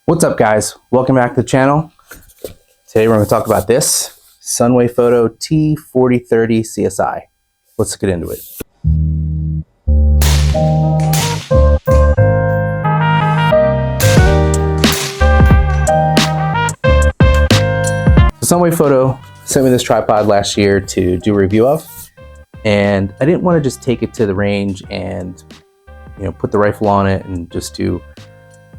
What's up, guys? Welcome back to the channel. Today we're going to talk about this Sunwayfoto T4030CSI. Let's get into it. So Sunwayfoto sent me this tripod last year to do a review of, and I didn't want to just take it to the range and put the rifle on it and just do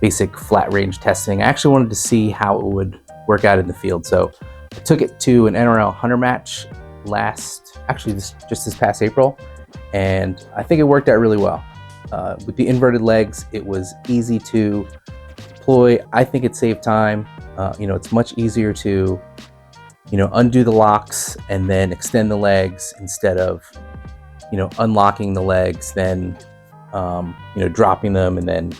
basic flat range testing. I actually wanted to see how it would work out in the field. So I took it to an NRL hunter match just this past April, and I think it worked out really well. With the inverted legs, it was easy to deploy. I think it saved time. It's much easier to undo the locks and then extend the legs instead of unlocking the legs, then dropping them and then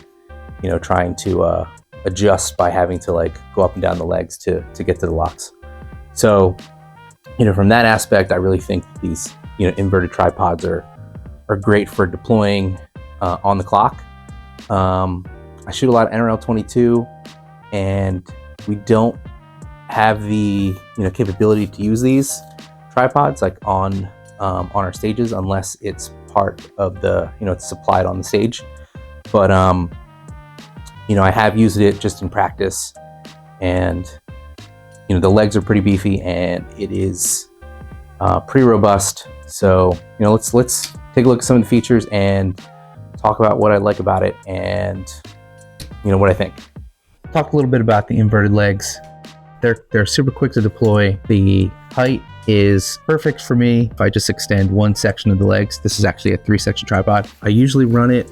trying to adjust by having to go up and down the legs to get to the locks. So from that aspect, I really think that these inverted tripods are great for deploying on the clock. I shoot a lot of NRL 22, and we don't have the capability to use these tripods on our stages unless it's part of the it's supplied on the stage. But I have used it just in practice, and the legs are pretty beefy and it is pretty robust. So let's take a look at some of the features and talk about what I like about it and what I think. Talk a little bit about the inverted legs. They're super quick to deploy. The height is perfect for me if I just extend one section of the legs. This is actually a 3-section tripod. I usually run it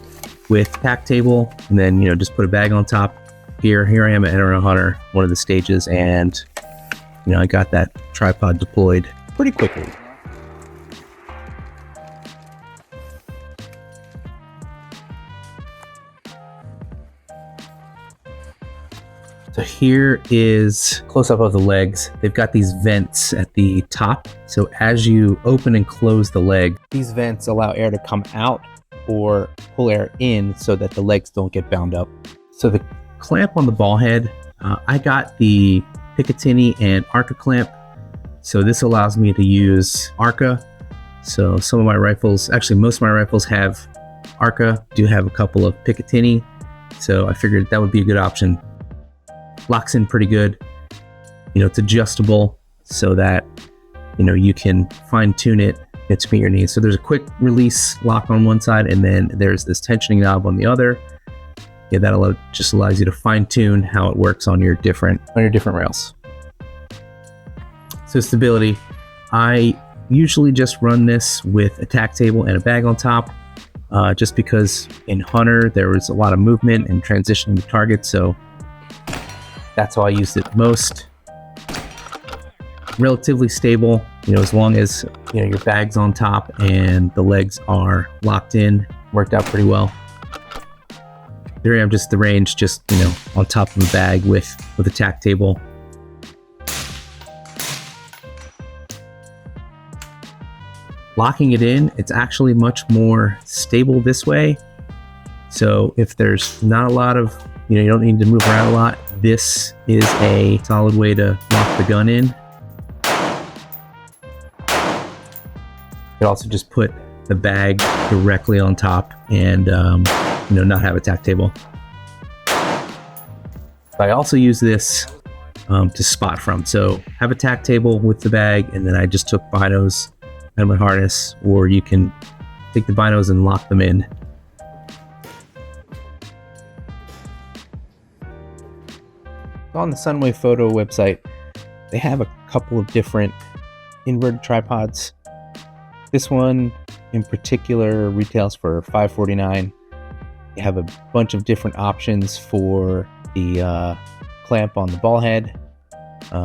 with tack table and then just put a bag on top. Here I am at NRL Hunter, one of the stages, and I got that tripod deployed pretty quickly. So here is close up of the legs. They've got these vents at the top. So as you open and close the leg, these vents allow air to come out or pull air in so that the legs don't get bound up. So the clamp on the ball head, I got the Picatinny and Arca clamp. So this allows me to use Arca. So some of my rifles, actually most of my rifles have Arca, do have a couple of Picatinny. So I figured that would be a good option. Locks in pretty good. It's adjustable so that you can fine tune it to meet your needs. So there's a quick release lock on one side, and then there's this tensioning knob on the other. That just allows you to fine tune how it works on your different rails. So stability, I usually just run this with a tack table and a bag on top, just because in Hunter there was a lot of movement and transitioning to targets, so that's how I used it most. Relatively stable, as long as your bag's on top and the legs are locked in. Worked out pretty well. There I am, just the range, just on top of the bag with a tack table. Locking it in, it's actually much more stable this way. So if there's not a lot of, you don't need to move around a lot, this is a solid way to lock the gun in. You could also just put the bag directly on top and not have a tack table. I also use this to spot from. So have a tack table with the bag, and then I just took binos out of my harness, or you can take the binos and lock them in. On the Sunwayfoto website, they have a couple of different inverted tripods. This one in particular retails for $549. You have a bunch of different options for the clamp on the ball head.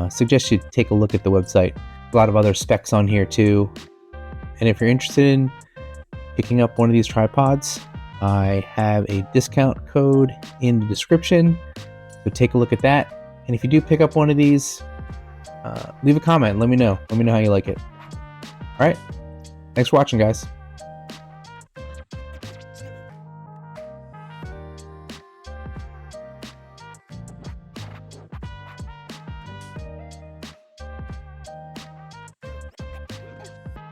Suggest you take a look at the website. A lot of other specs on here too. And if you're interested in picking up one of these tripods, I have a discount code in the description. So take a look at that. And if you do pick up one of these, leave a comment. Let me know. Let me know how you like it. All right. Thanks for watching, guys.